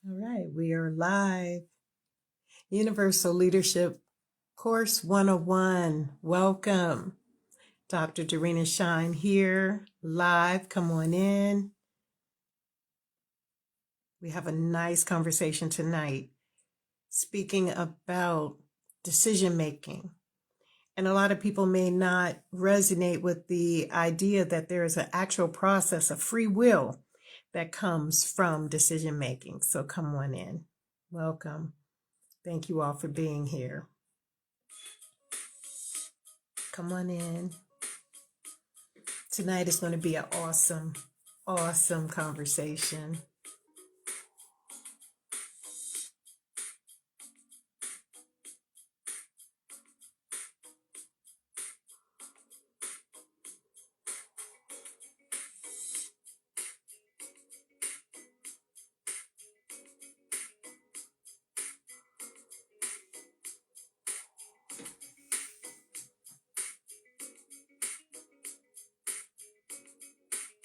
All right, we are live. Universal Leadership Course 101. Welcome. Dr. Dorina Shine here, live. Come on in. We have a nice conversation tonight speaking about decision making. And a lot of people may not resonate with the idea that there is an actual process of free will that comes from decision making. So come on in. Welcome. Thank you all for being here. Come on in. Tonight is going to be an awesome conversation.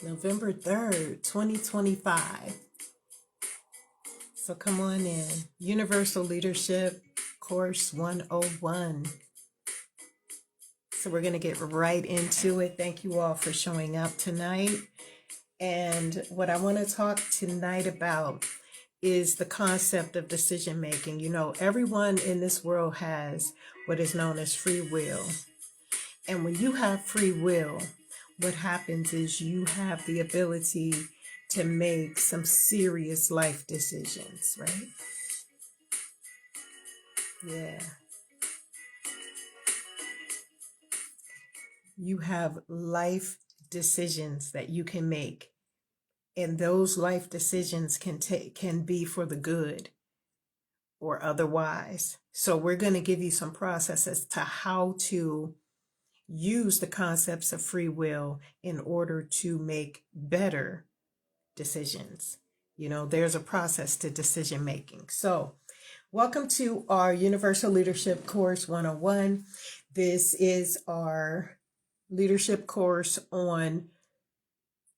November 3rd, 2025. So come on in. Universal Leadership Course 101. So we're going to get right into it. Thank you all for showing up tonight. And what I want to talk tonight about is the concept of decision making. You know, everyone in this world has what is known as free will. And when you have free will, what happens is you have the ability to make some serious life decisions, right? Yeah. You have life decisions that you can make. And those life decisions can be for the good or otherwise. So we're going to give you some processes to how to use the concepts of free will in order to make better decisions. You know, there's a process to decision making. So welcome to our Universal Leadership Course 101. This is our leadership course on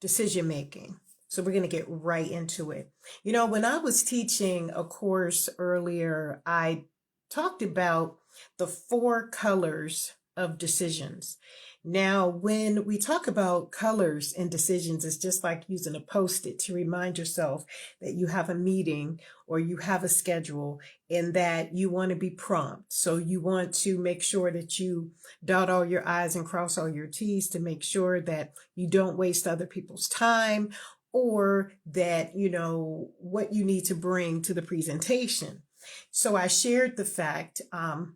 decision making. So we're going to get right into it. You know, when I was teaching a course earlier, I talked about the 4 colors of decisions. Now, when we talk about colors and decisions, it's just like using a Post-it to remind yourself that you have a meeting or you have a schedule and that you want to be prompt. So you want to make sure that you dot all your I's and cross all your T's to make sure that you don't waste other people's time or that you know what you need to bring to the presentation. So I shared the fact,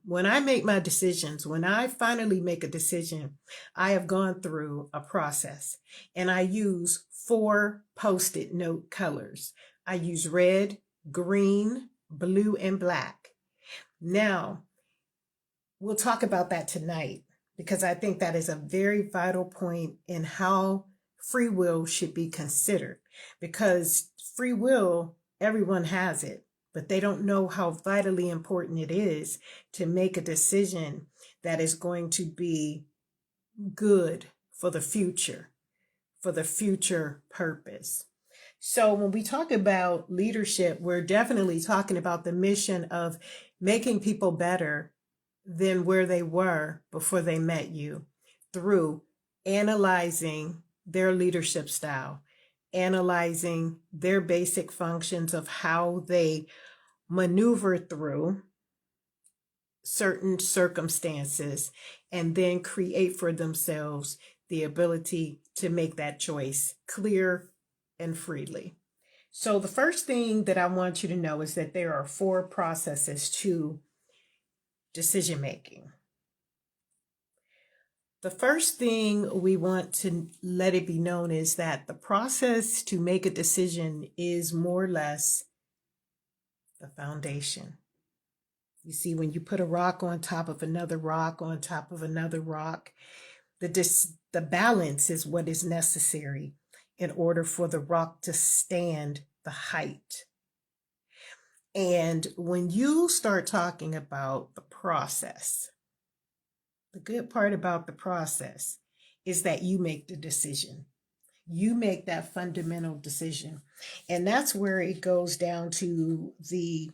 when I make my decisions, when I finally make a decision, I have gone through a process and I use 4 Post-it note colors. I use red, green, blue, and black. Now, we'll talk about that tonight because I think that is a very vital point in how free will should be considered, because free will, everyone has it, but they don't know how vitally important it is to make a decision that is going to be good for the future purpose. So when we talk about leadership, we're definitely talking about the mission of making people better than where they were before they met you through analyzing their leadership style, analyzing their basic functions of how they maneuver through certain circumstances, and then create for themselves the ability to make that choice clear and freely. So the first thing that I want you to know is that there are 4 processes to decision making. The first thing we want to let it be known is that the process to make a decision is more or less the foundation. You see, when you put a rock on top of another rock on top of another rock, the balance is what is necessary in order for the rock to stand the height. And when you start talking about the process, the good part about the process is that you make the decision. you make that fundamental decision. And that's where it goes down to the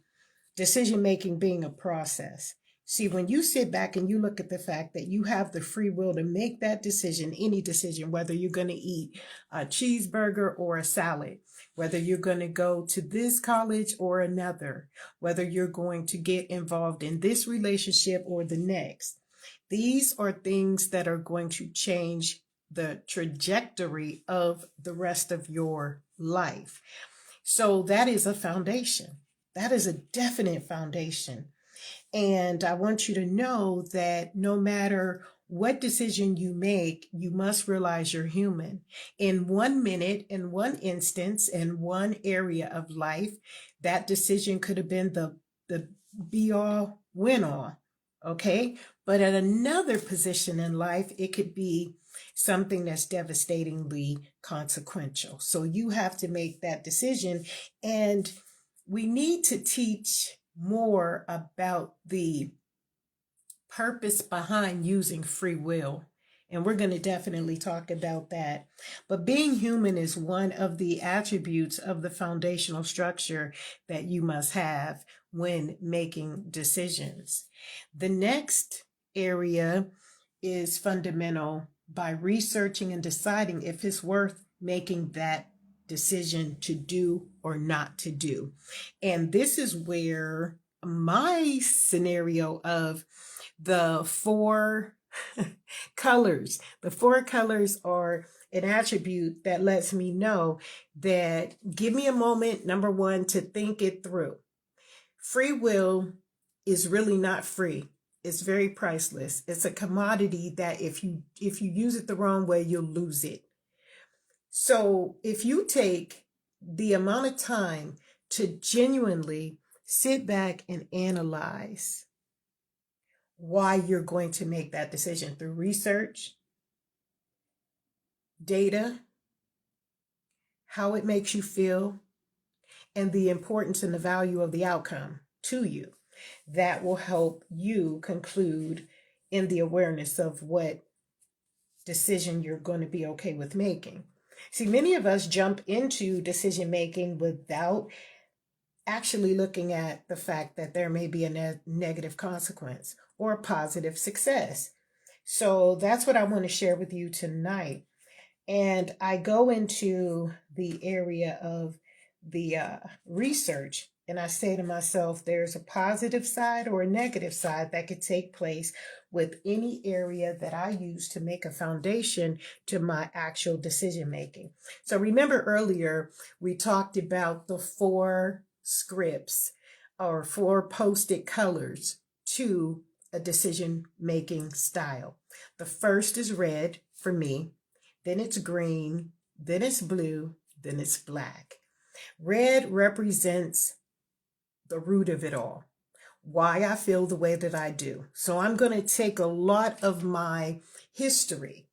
decision making being a process. See, when you sit back and you look at the fact that you have the free will to make that decision, any decision, whether you're going to eat a cheeseburger or a salad, whether you're going to go to this college or another, whether you're going to get involved in this relationship or the next, these are things that are going to change the trajectory of the rest of your life. So that is a foundation. That is a definite foundation. And I want you to know that no matter what decision you make, you must realize you're human. In 1 minute, in one instance, in one area of life, that decision could have been the be all, win all. Okay. But at another position in life, it could be something that's devastatingly consequential. So you have to make that decision. And we need to teach more about the purpose behind using free will. And we're going to definitely talk about that. But being human is one of the attributes of the foundational structure that you must have when making decisions. The next area is fundamental by researching and deciding if it's worth making that decision to do or not to do. And this is where my scenario of the 4 colors, the 4 colors are an attribute that lets me know that give me a moment, number one, to think it through. Free will is really not free. It's very priceless. It's a commodity that if you use it the wrong way, you'll lose it. So if you take the amount of time to genuinely sit back and analyze why you're going to make that decision through research, data, how it makes you feel, and the importance and the value of the outcome to you, that will help you conclude in the awareness of what decision you're going to be okay with making. See, many of us jump into decision making without actually looking at the fact that there may be a negative consequence or a positive success. So that's what I want to share with you tonight. And I go into the area of the research, and I say to myself, there's a positive side or a negative side that could take place with any area that I use to make a foundation to my actual decision making. So remember earlier, we talked about the 4 scripts or 4 post-it colors to a decision making style. The first is red for me, then it's green, then it's blue, then it's black. Red represents the root of it all, why I feel the way that I do. So I'm going to take a lot of my history.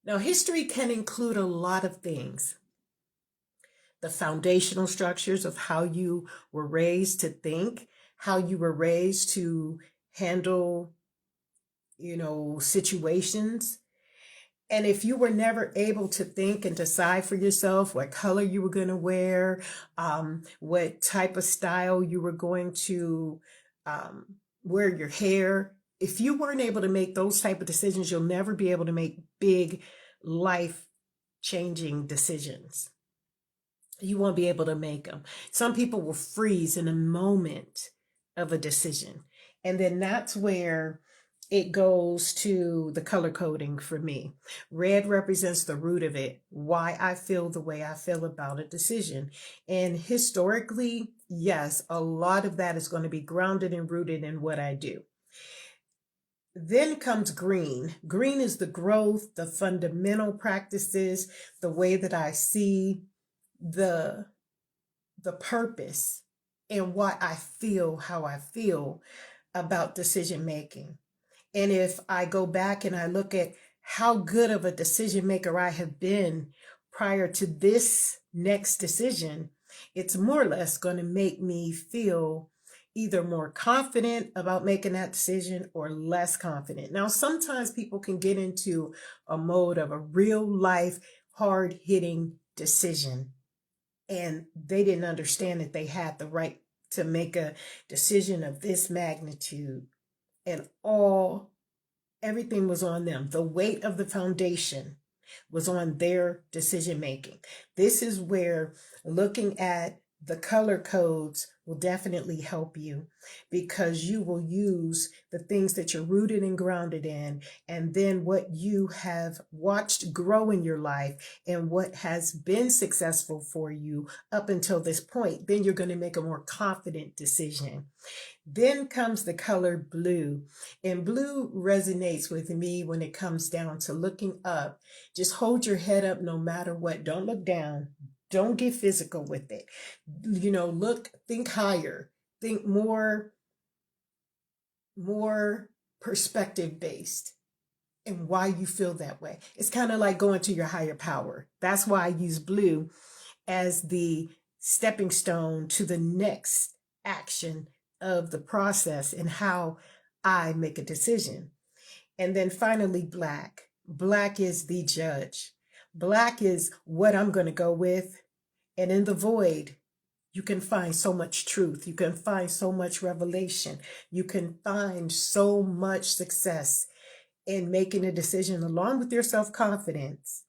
Now, history can include a lot of things. The foundational structures of how you were raised to think, how you were raised to handle, situations. And if you were never able to think and decide for yourself what color you were going to wear, what type of style you were going to wear your hair, if you weren't able to make those type of decisions, you'll never be able to make big life-changing decisions. You won't be able to make them. Some people will freeze in a moment of a decision. And then that's where it goes to the color coding for me. Red represents the root of it, why I feel the way I feel about a decision. And historically, yes, a lot of that is going to be grounded and rooted in what I do. Then comes green. Green is the growth, the fundamental practices, the way that I see the purpose and why I feel how I feel about decision making. And if I go back and I look at how good of a decision maker I have been prior to this next decision, it's more or less going to make me feel either more confident about making that decision or less confident. Now, sometimes people can get into a mode of a real life, hard hitting decision, and they didn't understand that they had the right to make a decision of this magnitude, and everything was on them. The weight of the foundation was on their decision making. This is where looking at the color codes will definitely help you, because you will use the things that you're rooted and grounded in, and then what you have watched grow in your life and what has been successful for you up until this point. Then you're going to make a more confident decision. Then comes the color blue, and blue resonates with me when it comes down to looking up. Just hold your head up no matter what. Don't look down. Don't get physical with it. Think higher, think more perspective based, and why you feel that way. It's kind of like going to your higher power. That's why I use blue as the stepping stone to the next action of the process and how I make a decision. And then finally, black. Black is the judge. Black is what I'm going to go with. And in the void, you can find so much truth. You can find so much revelation. You can find so much success in making a decision, along with your self-confidence,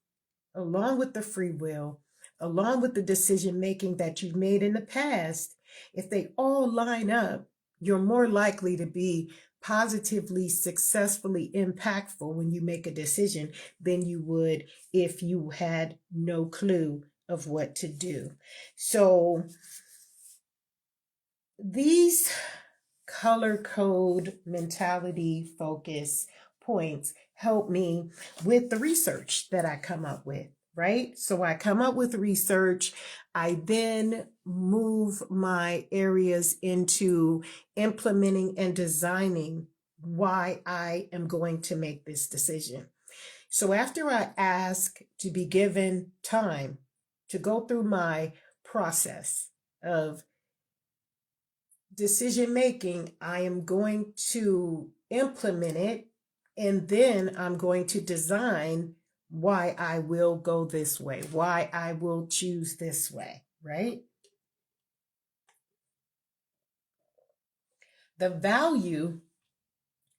along with the free will, along with the decision making that you've made in the past. If they all line up, you're more likely to be positively, successfully impactful when you make a decision than you would if you had no clue of what to do. So these color code mentality focus points help me with the research that I come up with, right? So I come up with research. I then move my areas into implementing and designing why I am going to make this decision. So after I ask to be given time to go through my process of decision making, I am going to implement it, and then I'm going to design why I will go this way, why I will choose this way, right? The value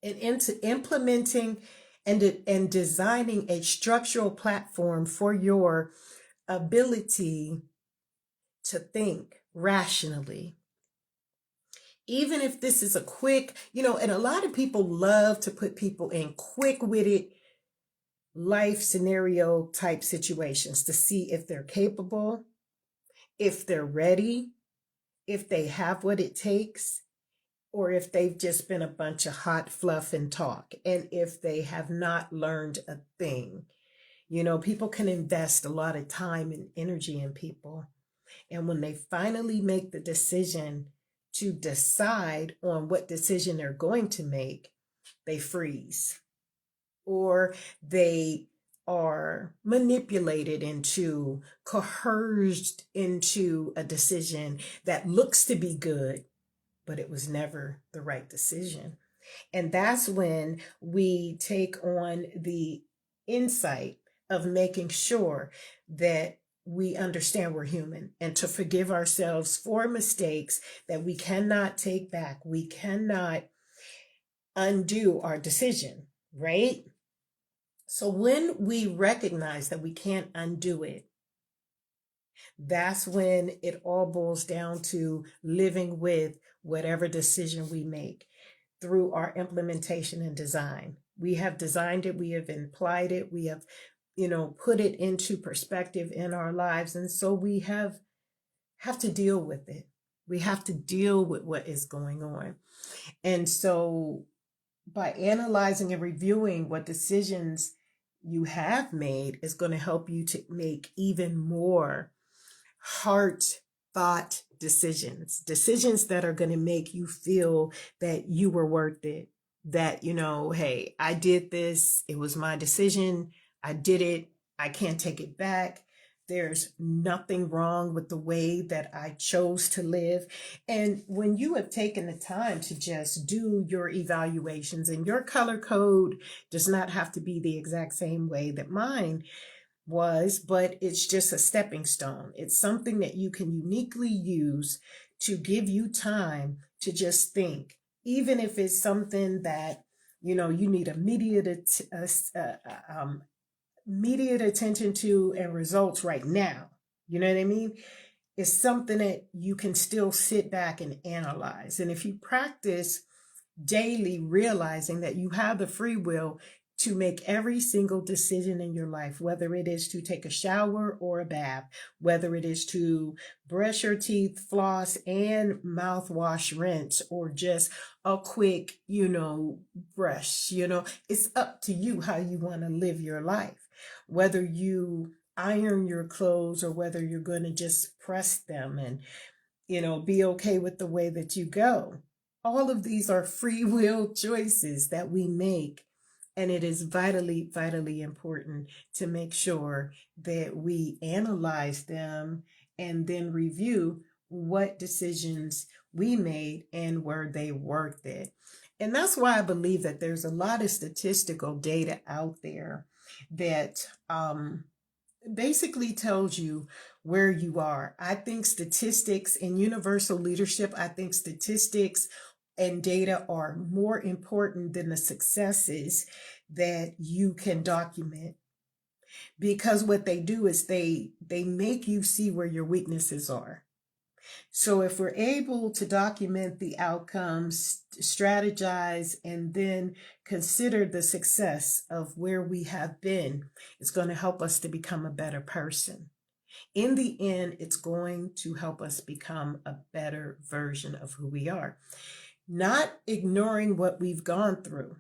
into implementing and designing a structural platform for your ability to think rationally. Even if this is a quick, and a lot of people love to put people in quick-witted life scenario type situations to see if they're capable, if they're ready, if they have what it takes, or if they've just been a bunch of hot fluff and talk, and if they have not learned a thing. People can invest a lot of time and energy in people. And when they finally make the decision to decide on what decision they're going to make, they freeze, or they are manipulated into, coerced into a decision that looks to be good, but it was never the right decision. And that's when we take on the insight of making sure that we understand we're human, and to forgive ourselves for mistakes that we cannot take back. We cannot undo our decision, right? So when we recognize that we can't undo it, that's when it all boils down to living with whatever decision we make through our implementation and design. We have designed it, we have implied it, we have, put it into perspective in our lives. And so we have to deal with it. We have to deal with what is going on. And so by analyzing and reviewing what decisions you have made is going to help you to make even more heart thought decisions that are going to make you feel that you were worth it, that, hey, I did this. It was my decision. I did it. I can't take it back. There's nothing wrong with the way that I chose to live. And when you have taken the time to just do your evaluations, and your color code does not have to be the exact same way that mine was, but it's just a stepping stone. It's something that you can uniquely use to give you time to just think, even if it's something that you need immediate attention to and results right now. You know what I mean? It's something that you can still sit back and analyze. And if you practice daily, realizing that you have the free will to make every single decision in your life, whether it is to take a shower or a bath, whether it is to brush your teeth, floss, and mouthwash, rinse, or just a quick, brush, it's up to you how you want to live your life. Whether you iron your clothes or whether you're going to just press them and be okay with the way that you go. All of these are free will choices that we make. And it is vitally, vitally important to make sure that we analyze them and then review what decisions we made and were they worth it. And that's why I believe that there's a lot of statistical data out there that basically tells you where you are. I think statistics in universal leadership, I think statistics and data are more important than the successes that you can document, because what they do is they make you see where your weaknesses are. So if we're able to document the outcomes, strategize, and then consider the success of where we have been, it's going to help us to become a better person. In the end, it's going to help us become a better version of who we are. Not ignoring what we've gone through.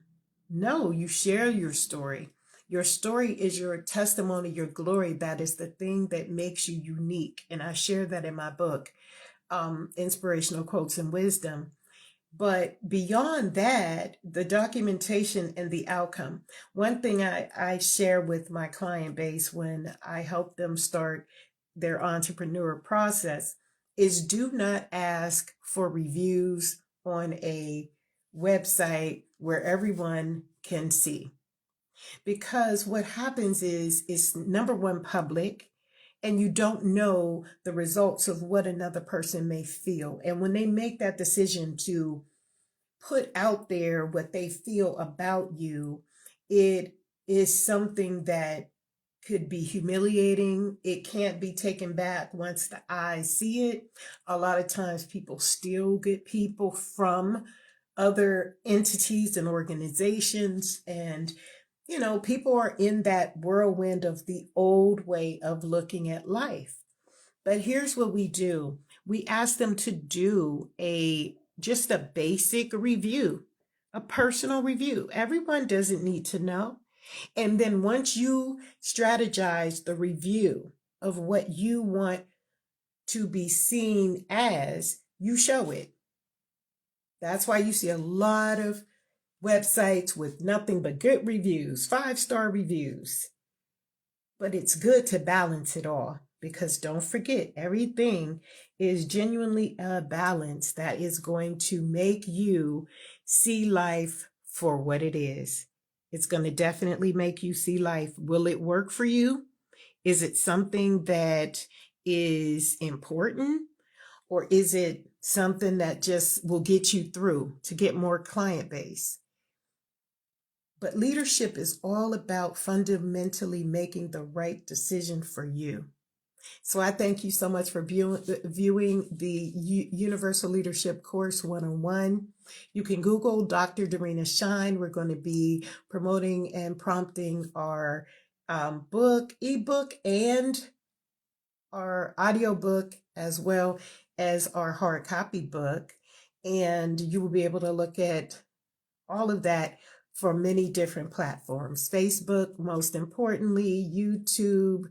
No, you share your story. Your story is your testimony, your glory. That is the thing that makes you unique. And I share that in my book, Inspirational Quotes and Wisdom. But beyond that, the documentation and the outcome. One thing I share with my client base when I help them start their entrepreneur process is, do not ask for reviews on a website where everyone can see. Because what happens is, it's number one, public, and you don't know the results of what another person may feel. And when they make that decision to put out there what they feel about you, it is something that could be humiliating. It can't be taken back once the eyes see it. A lot of times people still get people from other entities and organizations, and people are in that whirlwind of the old way of looking at life. But here's what we do. We ask them to do just a basic review, a personal review. Everyone doesn't need to know. And then once you strategize the review of what you want to be seen as, you show it. That's why you see a lot of websites with nothing but good reviews, 5-star reviews. But it's good to balance it all, because don't forget, everything is genuinely a balance that is going to make you see life for what it is. It's going to definitely make you see life. Will it work for you? Is it something that is important? Or is it something that just will get you through to get more client base? But leadership is all about fundamentally making the right decision for you. So I thank you so much for viewing the Universal Leadership Course 101. You can Google Dr. Dorina Shine. We're going to be promoting and prompting our ebook, and our audiobook, as well as our hard copy book. And you will be able to look at all of that from many different platforms. Facebook, most importantly, YouTube,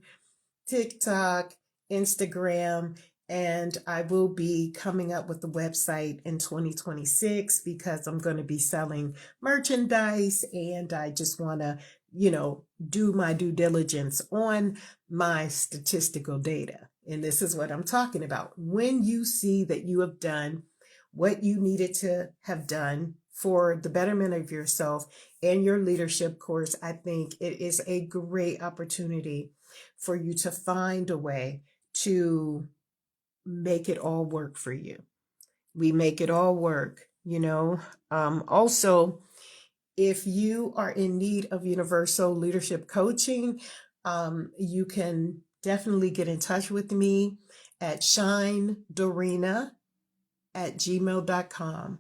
TikTok, Instagram, and I will be coming up with the website in 2026, because I'm going to be selling merchandise, and I just want to do my due diligence on my statistical data. And this is what I'm talking about. When you see that you have done what you needed to have done for the betterment of yourself and your leadership course, I think it is a great opportunity for you to find a way to make it all work for you. We make it all work. Also, if you are in need of universal leadership coaching, you can definitely get in touch with me at shinedorina@gmail.com.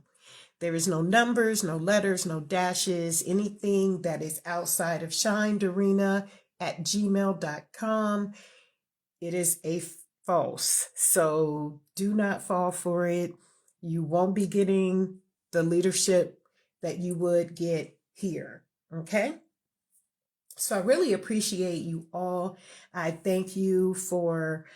There is no numbers, no letters, no dashes, anything that is outside of shinedorina@gmail.com. It is a false. So do not fall for it. You won't be getting the leadership that you would get here. Okay? So I really appreciate you all. I thank you for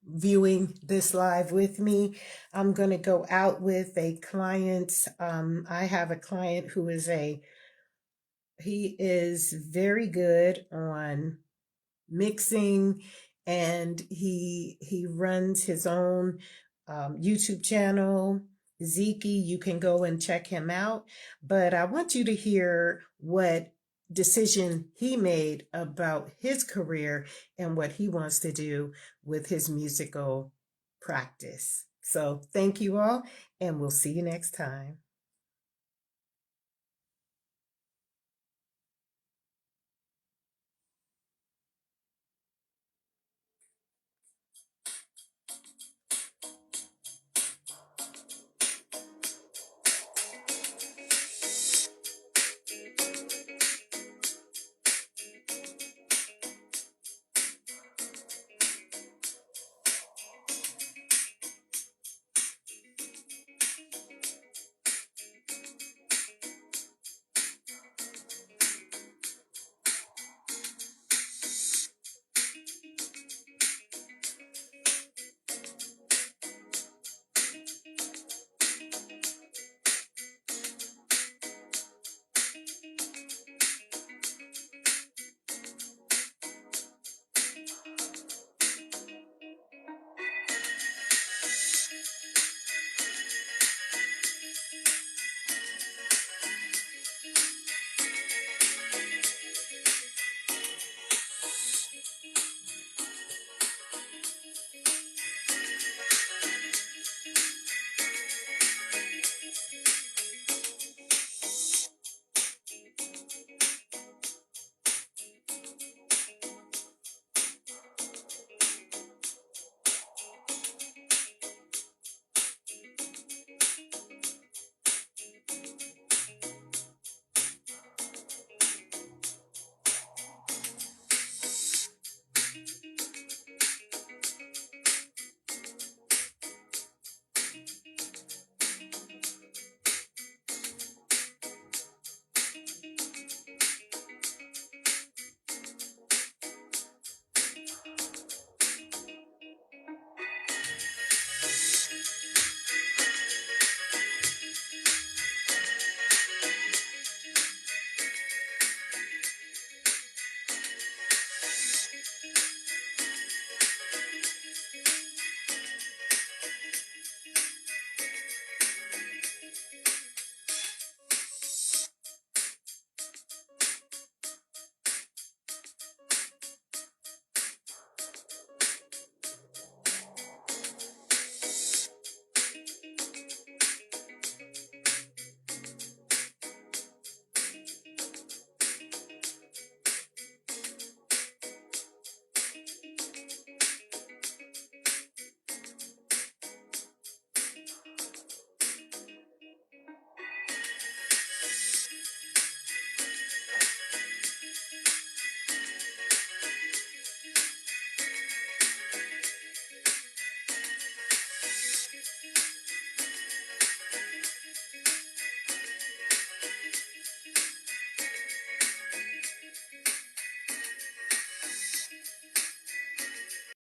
viewing this live with me. I'm going to go out with a client. I have a client who he is very good on mixing, and he runs his own YouTube channel. Zeke, you can go and check him out. But I want you to hear what decision he made about his career and what he wants to do with his musical practice. So thank you all, and we'll see you next time.